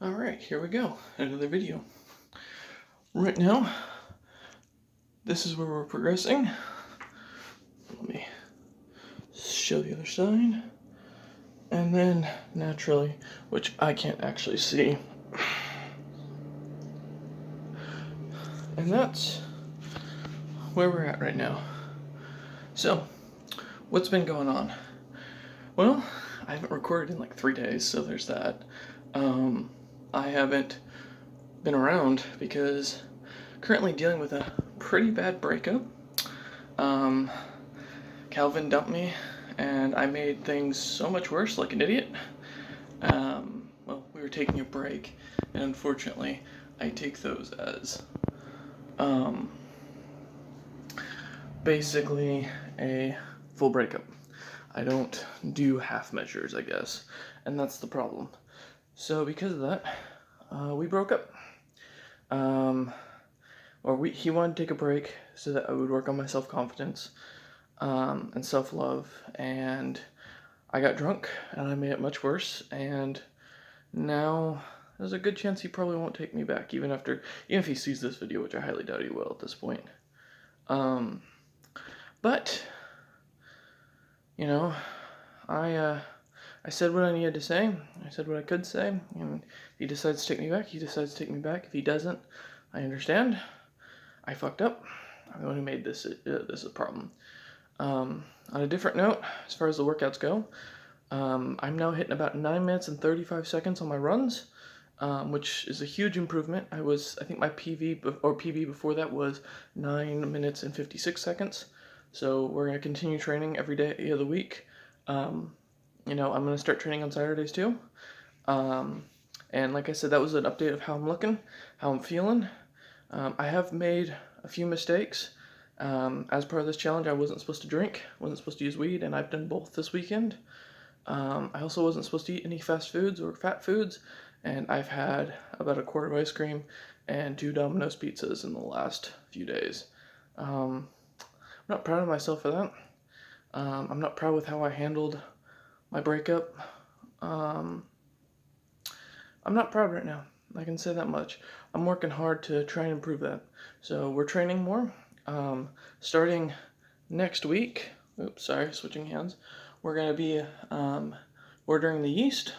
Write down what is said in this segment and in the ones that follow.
Alright, here we go. Another video. Right now, this is where we're progressing. Let me show the other side. And then, naturally, which I can't actually see. And that's where we're at right now. So, what's been going on? Well, I haven't recorded in like 3 days, so there's that. I haven't been around because currently dealing with a pretty bad breakup. Calvin dumped me, and I made things so much worse, like an idiot. Well, we were taking a break, and unfortunately, I take those as, basically a full breakup. I don't do half measures, I guess, and that's the problem. So because of that, we broke up. He wanted to take a break so that I would work on my self-confidence, and self-love, and I got drunk, and I made it much worse, and now there's a good chance he probably won't take me back, even if he sees this video, which I highly doubt he will at this point. But, you know, I said what I needed to say, I said what I could say, and if he decides to take me back, he decides to take me back. If he doesn't, I understand. I fucked up. I'm the one who made this a problem. On a different note, as far as the workouts go, I'm now hitting about 9 minutes and 35 seconds on my runs, which is a huge improvement. I think my PB before that was 9 minutes and 56 seconds. So we're going to continue training every day of the week. I'm going to start training on Saturdays too. And like I said, that was an update of how I'm looking, how I'm feeling. I have made a few mistakes. As part of this challenge, I wasn't supposed to drink, wasn't supposed to use weed, and I've done both this weekend. I also wasn't supposed to eat any fast foods or fat foods, and I've had about a quart of ice cream and 2 Domino's pizzas in the last few days. I'm not proud of myself for that. I'm not proud with how I handled my breakup. I'm not proud right now. I can say that much. I'm working hard to try and improve that. So we're training more. Starting next week, oops, sorry, switching hands, we're going to be ordering the yeast.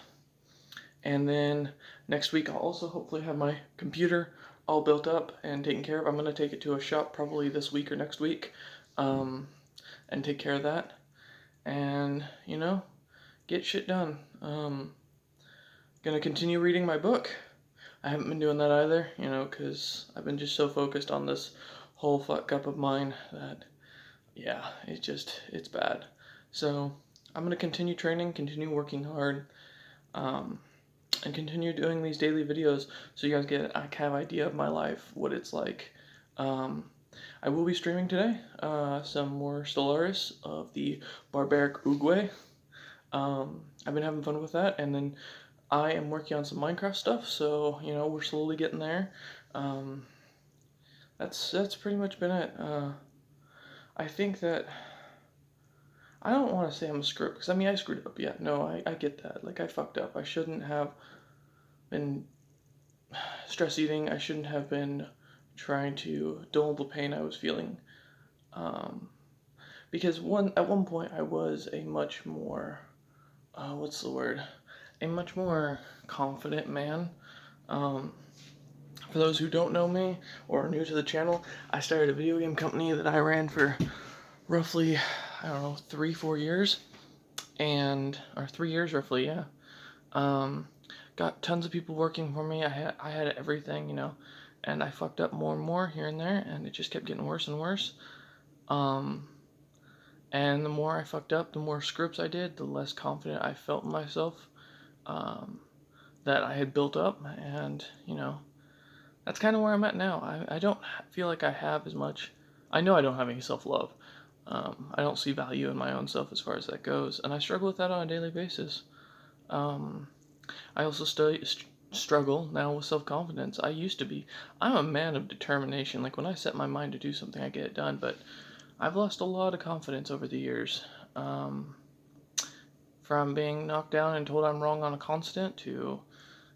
And then next week I'll also hopefully have my computer all built up and taken care of. I'm going to take it to a shop probably this week or next week, and take care of that. And, get shit done. Gonna continue reading my book. I haven't been doing that either, because I've been just so focused on this whole fuck up of mine that, yeah, it's bad. So I'm gonna continue training, continue working hard, and continue doing these daily videos so you guys get a kind of idea of my life, what it's like. I will be streaming today some more Stellaris of the Barbaric Uruguay. I've been having fun with that, and then I am working on some Minecraft stuff, so, we're slowly getting there. That's pretty much been it. I think that, I don't want to say I'm a screw, because, I screwed up, yeah, no, I get that, like, I fucked up. I shouldn't have been stress eating, I shouldn't have been trying to dull the pain I was feeling, because at one point I was a much more, a much more confident man. For those who don't know me or are new to the channel, I started a video game company that I ran for roughly, 3-4 years, or 3 years roughly, yeah. Got tons of people working for me. I had everything, and I fucked up more and more here and there, and it just kept getting worse and worse. And the more I fucked up, the more scripts I did, the less confident I felt in myself, that I had built up, and, that's kind of where I'm at now. I don't feel like I have as much. I know I don't have any self-love. I don't see value in my own self as far as that goes, and I struggle with that on a daily basis. I also struggle now with self-confidence. I'm a man of determination. Like, when I set my mind to do something, I get it done, but I've lost a lot of confidence over the years. From being knocked down and told I'm wrong on a constant to,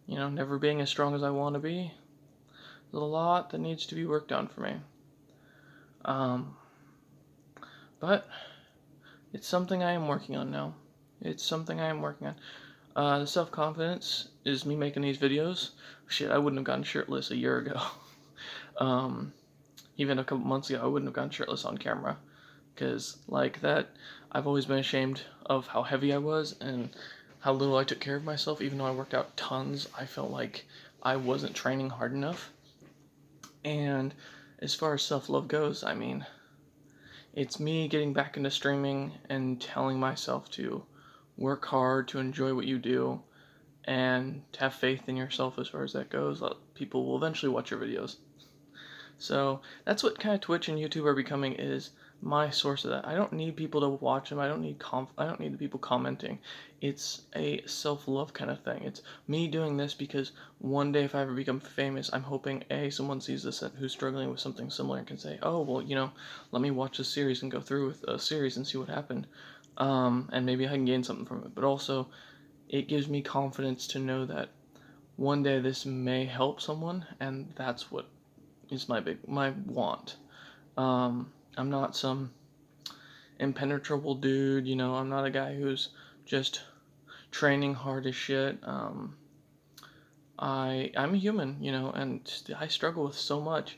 never being as strong as I want to be. There's a lot that needs to be worked on for me. But it's something I am working on now. It's something I am working on. The self-confidence is me making these videos. Shit, I wouldn't have gotten shirtless a year ago. Even a couple months ago, I wouldn't have gotten shirtless on camera. Because, like that, I've always been ashamed of how heavy I was and how little I took care of myself. Even though I worked out tons, I felt like I wasn't training hard enough. And as far as self-love goes, I mean, it's me getting back into streaming and telling myself to work hard, to enjoy what you do, and to have faith in yourself as far as that goes. People will eventually watch your videos. So that's what kind of Twitch and YouTube are becoming, is my source of that. I don't need people to watch them. I don't need the people commenting. It's a self-love kind of thing. It's me doing this because one day if I ever become famous, I'm hoping someone sees this who's struggling with something similar and can say, oh, well, let me watch this series and go through with a series and see what happened. And maybe I can gain something from it. But also, it gives me confidence to know that one day this may help someone, and that's what is my want. I'm not some impenetrable dude, I'm not a guy who's just training hard as shit. I'm a human, and I struggle with so much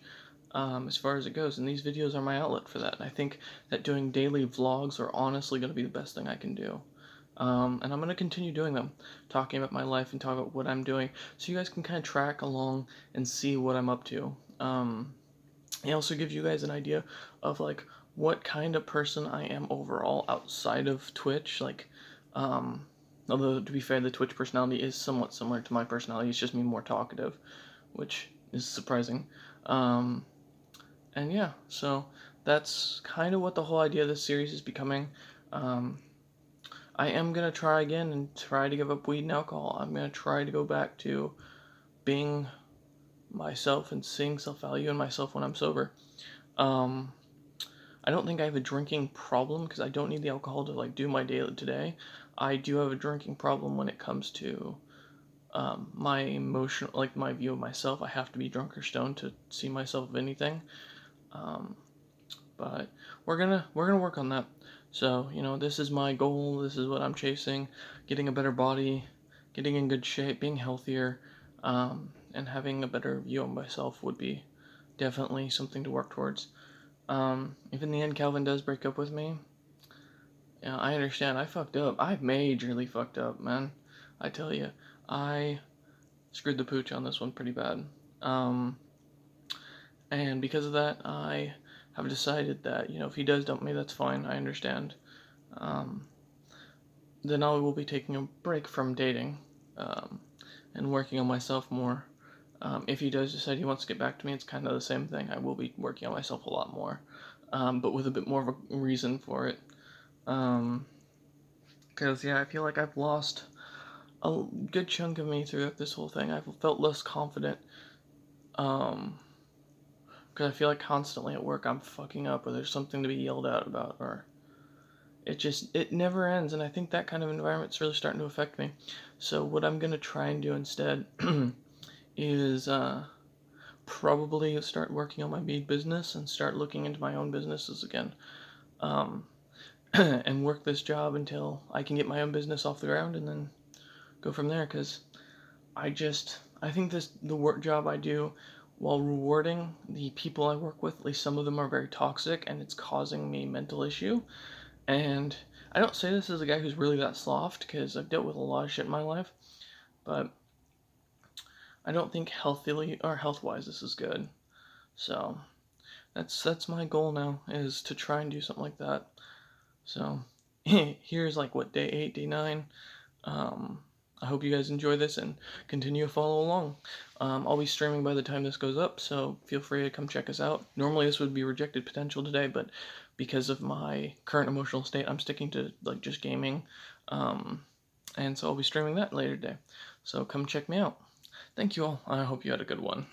as far as it goes, and these videos are my outlet for that. And I think that doing daily vlogs are honestly going to be the best thing I can do. And I'm going to continue doing them, talking about my life and talking about what I'm doing, so you guys can kind of track along and see what I'm up to. It also gives you guys an idea of like what kind of person I am overall outside of Twitch. Like, although to be fair, the Twitch personality is somewhat similar to my personality. It's just me more talkative, which is surprising. And yeah, so that's kind of what the whole idea of this series is becoming. I am gonna try again and try to give up weed and alcohol. I'm gonna try to go back to being myself and seeing self-value in myself when I'm sober. I don't think I have a drinking problem because I don't need the alcohol to like do my daily today. I do have a drinking problem when it comes to my emotional, like my view of myself. I have to be drunk or stoned to see myself of anything. But we're gonna work on that. So this is my goal. This is what I'm chasing: getting a better body, getting in good shape, being healthier, and having a better view of myself would be definitely something to work towards. If in the end Calvin does break up with me, yeah, I understand. I fucked up. I majorly fucked up, man. I tell you, I screwed the pooch on this one pretty bad. And because of that, I have decided that, if he does dump me, that's fine. I understand. Then I will be taking a break from dating, and working on myself more. If he does decide he wants to get back to me, it's kind of the same thing. I will be working on myself a lot more, but with a bit more of a reason for it. Because, I feel like I've lost a good chunk of me throughout this whole thing. I've felt less confident. Because I feel like constantly at work I'm fucking up, or there's something to be yelled at about, or it never ends. And I think that kind of environment's really starting to affect me. So what I'm going to try and do instead is probably start working on my bead business and start looking into my own businesses again, and work this job until I can get my own business off the ground, and then go from there. Because I think the work job I do, while rewarding, the people I work with, at least some of them are very toxic, and it's causing me mental issue. And I don't say this as a guy who's really that soft, because I've dealt with a lot of shit in my life, but I don't think healthily or health-wise this is good. So that's my goal now, is to try and do something like that. So here's like what, day 8, day 9. I hope you guys enjoy this and continue to follow along. I'll be streaming by the time this goes up, so feel free to come check us out. Normally this would be rejected potential today, but because of my current emotional state, I'm sticking to like just gaming. And so I'll be streaming that later today. So come check me out. Thank you all. I hope you had a good one.